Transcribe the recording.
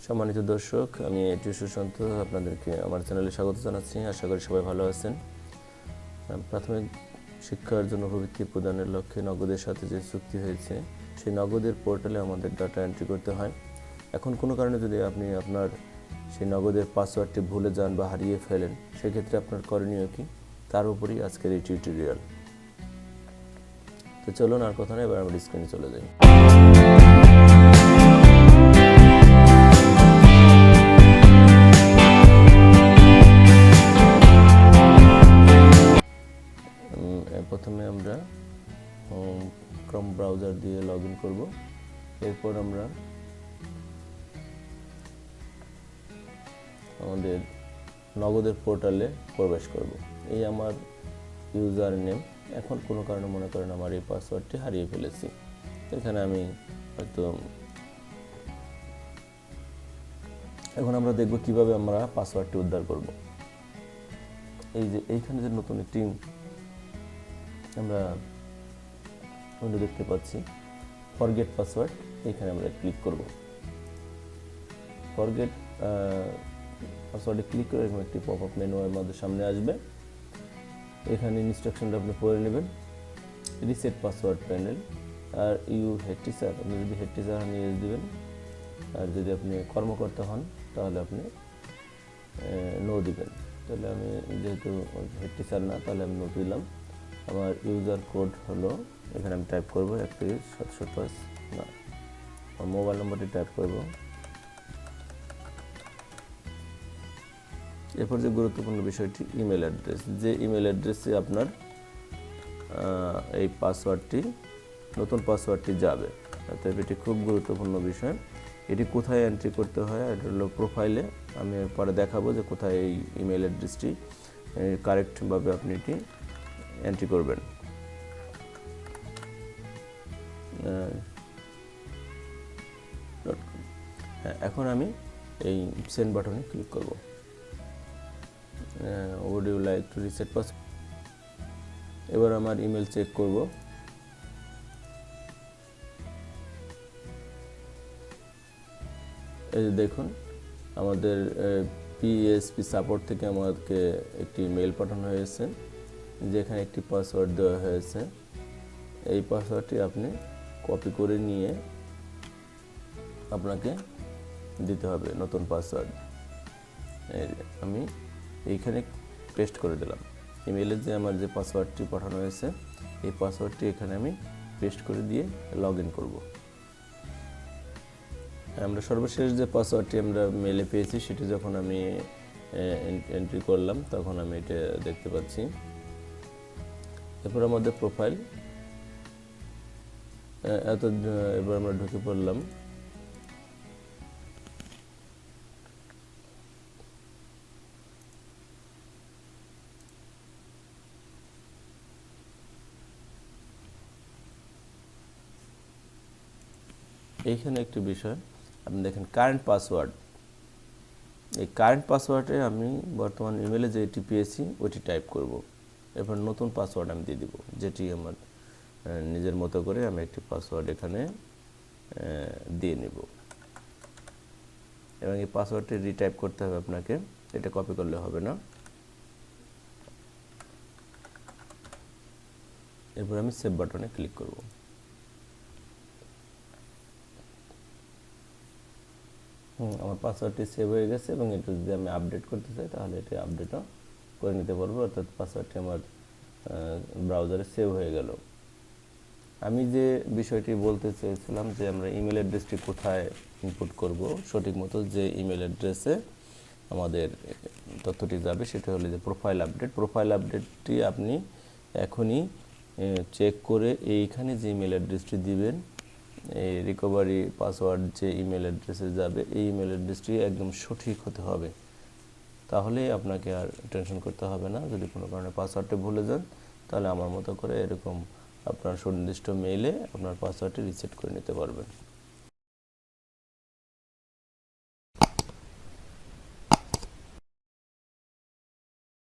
সম্মানিত দর্শক, আমি এটি সুশান্ত আপনাদেরকে আমার চ্যানেলে স্বাগত জানাচ্ছি। আশা করি সবাই ভালো আছেন। প্রাথমিক শিক্ষার জন্য প্রবৃত্তি প্রদানের লক্ষ্যে নগদের সাথে যে চুক্তি হয়েছে, সেই নগদের পোর্টালে আমাদের ডাটা এন্ট্রি করতে হয়। এখন কোনো কারণে যদি আপনি আপনার সেই নগদের পাসওয়ার্ডটি ভুলে যান বা হারিয়ে ফেলেন, সেক্ষেত্রে আপনার করণীয় কি, তার উপরই আজকের এই টিউটোরিয়াল। তো চলুন আর কথা নয়, এবার আমরা স্ক্রিনে চলে যাই। প্রথমে আমরা ক্রোম ব্রাউজার দিয়ে লগ ইন করবো। এরপর আমরা আমাদের নগদের পোর্টালে প্রবেশ করব। এই আমার ইউজার নেম। এখন কোনো কারণে মনে করেন আমার এই পাসওয়ার্ডটি হারিয়ে ফেলেছি, এখানে আমি হয়তো এখন আমরা দেখব কিভাবে আমরা পাসওয়ার্ডটি উদ্ধার করব। এই যে এইখানে যে নতুন একটি আমরা দেখতে পাচ্ছি ফরগেট পাসওয়ার্ড, এখানে আমরা ক্লিক করব। ফরগেট পাসওয়ার্ডে ক্লিক করে এরকম একটি পপ আপ মেনু আমাদের সামনে আসবে। এখানে ইনস্ট্রাকশনটা আপনি পড়ে নেবেন। Reset password panel, are you head teacher, আপনি যদি হেড টিচার হন ইয়েস দিবেন, আর যদি আপনি কর্মকর্তা হন তাহলে আপনি নো দিবেন। তাহলে আমি যেহেতু হেড টিচার না, তাহলে আমি নো দিলাম। আমার ইউজার কোড হলো, এখানে আমি টাইপ করবো 31 না, আমার মোবাইল নম্বরটি টাইপ করব। এরপর যে গুরুত্বপূর্ণ বিষয়টি ইমেল অ্যাড্রেস, যে ইমেল অ্যাড্রেসে আপনার এই পাসওয়ার্ডটি, নতুন পাসওয়ার্ডটি যাবে, অর্থাৎ এটি খুব গুরুত্বপূর্ণ বিষয়। এটি কোথায় এন্ট্রি করতে হয়, এটা হলো প্রোফাইলে। আমি পরে দেখাবো যে কোথায় এই ইমেল অ্যাড্রেসটি কারেক্টভাবে আপনি এটি এন্ট্রি করবেন। এখন আমি এই সেন্ড বাটনে ক্লিক করব। would you like to reset password? এবার আমার ইমেল চেক করব। এই যে দেখুন, আমাদের পিএসপি সাপোর্ট থেকে আমাদেরকে একটি মেল পাঠানো হয়েছে, যেখানে একটি পাসওয়ার্ড দেওয়া হয়েছে। এই পাসওয়ার্ডটি আপনি কপি করে নিয়ে আপনাকে দিতে হবে, নতুন পাসওয়ার্ড। আমি এইখানে পেস্ট করে দিলাম। ইমেলে যে আমার যে পাসওয়ার্ডটি পাঠানো হয়েছে, এই পাসওয়ার্ডটি এখানে আমি পেস্ট করে দিয়ে লগ ইন করবো। আমরা সর্বশেষ যে পাসওয়ার্ডটি আমরা মেলে পেয়েছি, সেটি যখন আমি এন্ট্রি করলাম তখন আমি এটা দেখতে পাচ্ছি। এরপর আমাদের প্রোফাইল, এবার আমরা ঢুকে পড়লাম। এইখানে একটি বিষয় আপনি দেখেন, কারেন্ট পাসওয়ার্ড। এই কারেন্ট পাসওয়ার্ডে আমি বর্তমান ইমেলে যেটি পেয়েছি ওইটি টাইপ করব। এরপর নতুন পাসওয়ার্ড আমি দিয়ে দিব, যেটি আমার নিজের মতো করে আমি একটি পাসওয়ার্ড এখানে দিয়ে নিব। এবং এই পাসওয়ার্ডটি রিটাইপ করতে হবে আপনাকে, এটা কপি করলে হবে না। এরপর আমি সেভ বাটনে ক্লিক করব। আমার পাসওয়ার্ডটি সেভ হয়ে গেছে, এবং এটা যদি আমি আপডেট করতে চাই তাহলে এটি আপডেটও করে নিতে পারবো, অর্থাৎ পাসওয়ার্ডটি আমার ব্রাউজারে সেভ হয়ে গেল। আমি যে বিষয়টি বলতে চেয়েছিলাম যে আমরা ইমেল অ্যাড্রেসটি কোথায় ইনপুট করব, সঠিক মতো যে ইমেল অ্যাড্রেসে আমাদের তথ্যটি যাবে সেটা হলো যে প্রোফাইল আপডেট। প্রোফাইল আপডেটটি আপনি এখনই চেক করে এইখানে যে ইমেল অ্যাড্রেসটি দিবেন, এই রিকভারি পাসওয়ার্ড যে ইমেল অ্যাড্রেসে যাবে, এই ইমেল অ্যাড্রেসটি একদম সঠিক হতে হবে। তাহলে আপনাকে আর টেনশন করতে হবে না। যদি কোনো কারণে পাসওয়ার্ডটি ভুলে যান, তাহলে আমার মতো করে এরকম আপনার সুনির্দিষ্ট মেইলে আপনার পাসওয়ার্ডটি রিসেট করে নিতে পারবেন।